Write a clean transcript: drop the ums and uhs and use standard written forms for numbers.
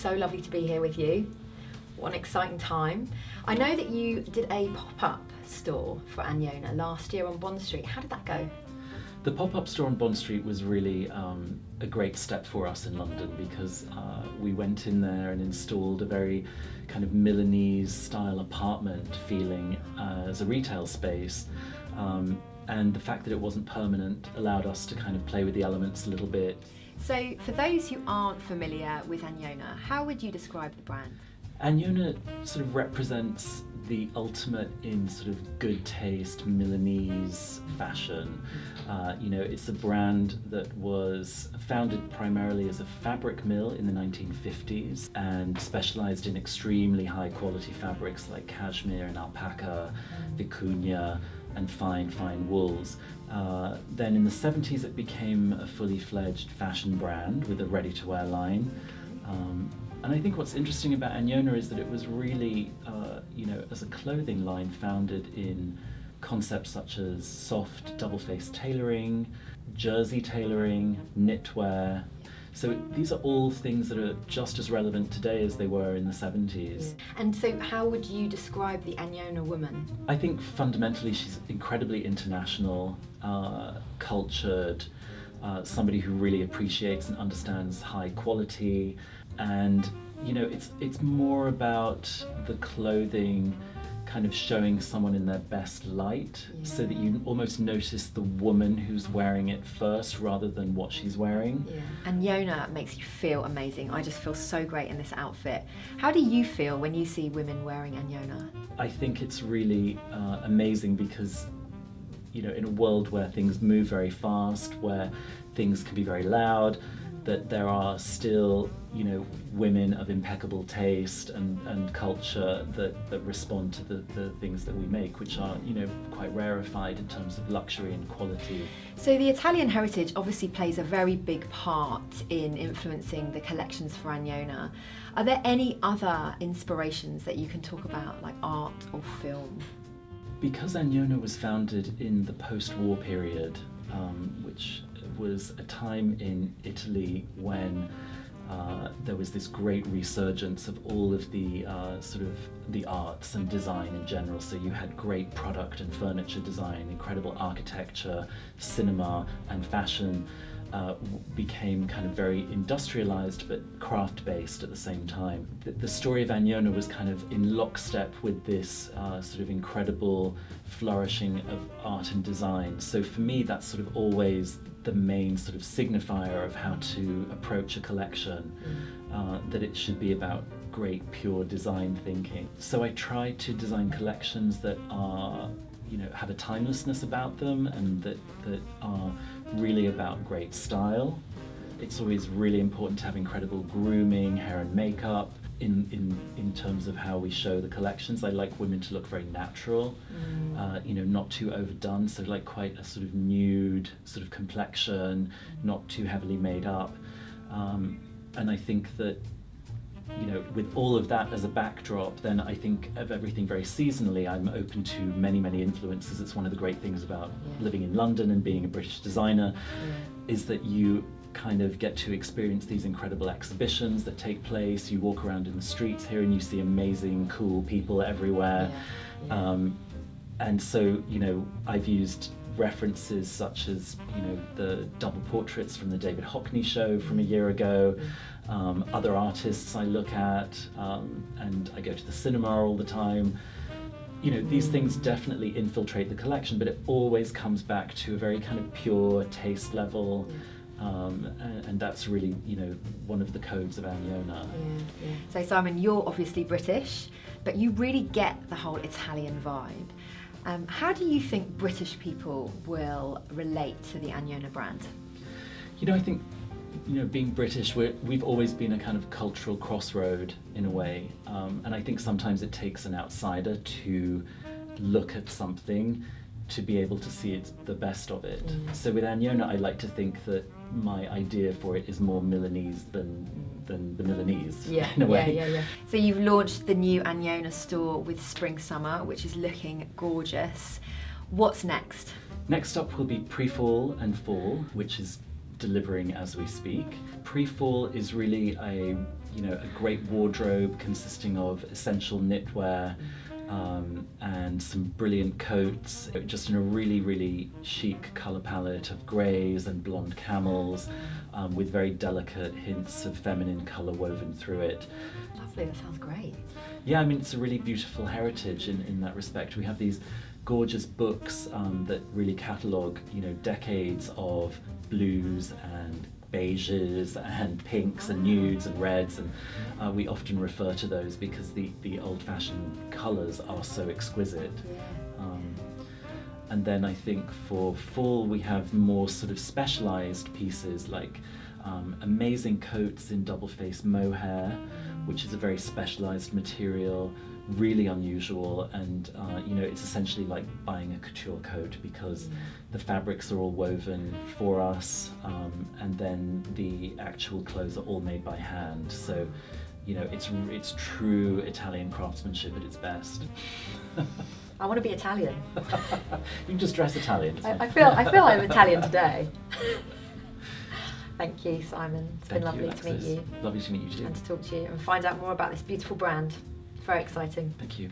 so lovely to be here with you. What an exciting time. I know that you did a pop-up store for Agnona last year on Bond Street. How did that go? The pop-up store on Bond Street was really a great step for us in London because we went in there and installed a very kind of Milanese style apartment feeling as a retail space. And the fact that it wasn't permanent allowed us to kind of play with the elements a little bit. So for those who aren't familiar with Agnona, how would you describe the brand? Agnona sort of represents the ultimate in sort of good taste Milanese fashion. It's a brand that was founded primarily as a fabric mill in the 1950s and specialized in extremely high quality fabrics like cashmere and alpaca, vicuña, and fine wools. Then in the 70s it became a fully fledged fashion brand with a ready-to-wear line. And I think what's interesting about Agnona is that it was really, as a clothing line founded in concepts such as soft double-faced tailoring, jersey tailoring, knitwear. So these are all things that are just as relevant today as they were in the 70s. And so how would you describe the Agnona woman? I think fundamentally she's incredibly international, cultured, somebody who really appreciates and understands high quality. And it's more about the clothing kind of showing someone in their best light, so that you almost notice the woman who's wearing it first rather than what she's wearing. Agnona makes you feel amazing. I just feel so great in this outfit. How do you feel when you see women wearing Agnona? I think it's really amazing because in a world where things move very fast, where things can be very loud, that there are still women of impeccable taste and culture that respond to the things that we make, which are quite rarefied in terms of luxury and quality. So the Italian heritage obviously plays a very big part in influencing the collections for Agnona. Are there any other inspirations that you can talk about, like art or film? Because Agnona was founded in the post-war period, which was a time in Italy when there was this great resurgence of all of the the arts and design in general. So you had great product and furniture design, incredible architecture, cinema, and fashion became kind of very industrialized but craft-based at the same time. The story of Agnona was kind of in lockstep with this sort of incredible flourishing of art and design. So for me, that's sort of always the main sort of signifier of how to approach a collection, that it should be about great pure design thinking. So I try to design collections that are have a timelessness about them and that are really about great style. It's always really important to have incredible grooming, hair and makeup in terms of how we show the collections. I like women to look very natural, not too overdone, so like quite a sort of nude sort of complexion, not too heavily made up. And I think that with all of that as a backdrop, then I think of everything very seasonally. I'm open to many influences. It's one of the great things about living in London and being a British designer, is that you kind of get to experience these incredible exhibitions that take place. You walk around in the streets here and you see amazing, cool people everywhere. And so, I've used references such as, the double portraits from the David Hockney show from a year ago, other artists I look at, and I go to the cinema all the time. These things definitely infiltrate the collection, but it always comes back to a very kind of pure taste level, and that's really, one of the codes of Agnona. So Simon, you're obviously British, but you really get the whole Italian vibe. How do you think British people will relate to the Agnona brand? I think, being British, we've always been a kind of cultural crossroad in a way. And I think sometimes it takes an outsider to look at something to be able to see it's the best of it. So with Agnona, I like to think that my idea for it is more Milanese than the Milanese, in a way. So you've launched the new Agnona store with Spring Summer, which is looking gorgeous. What's next? Next up will be pre-fall and fall, which is delivering as we speak. Pre-fall is really a a great wardrobe consisting of essential knitwear, and some brilliant coats, just in a really, really chic colour palette of greys and blonde camels, with very delicate hints of feminine colour woven through it. Lovely, that sounds great. Yeah, I mean, it's a really beautiful heritage in that respect. We have these gorgeous books that really catalogue, decades of blues and beiges and pinks and nudes and reds, and we often refer to those because the old-fashioned colours are so exquisite. And then I think for fall we have more sort of specialised pieces like amazing coats in double-face mohair, which is a very specialised material, really unusual, and it's essentially like buying a couture coat because the fabrics are all woven for us, and then the actual clothes are all made by hand. So, it's true Italian craftsmanship at its best. I want to be Italian. You can just dress Italian. I feel I'm Italian today. Thank you, Simon. It's been lovely to meet you. Lovely to meet you too. And to talk to you and find out more about this beautiful brand. Very exciting. Thank you.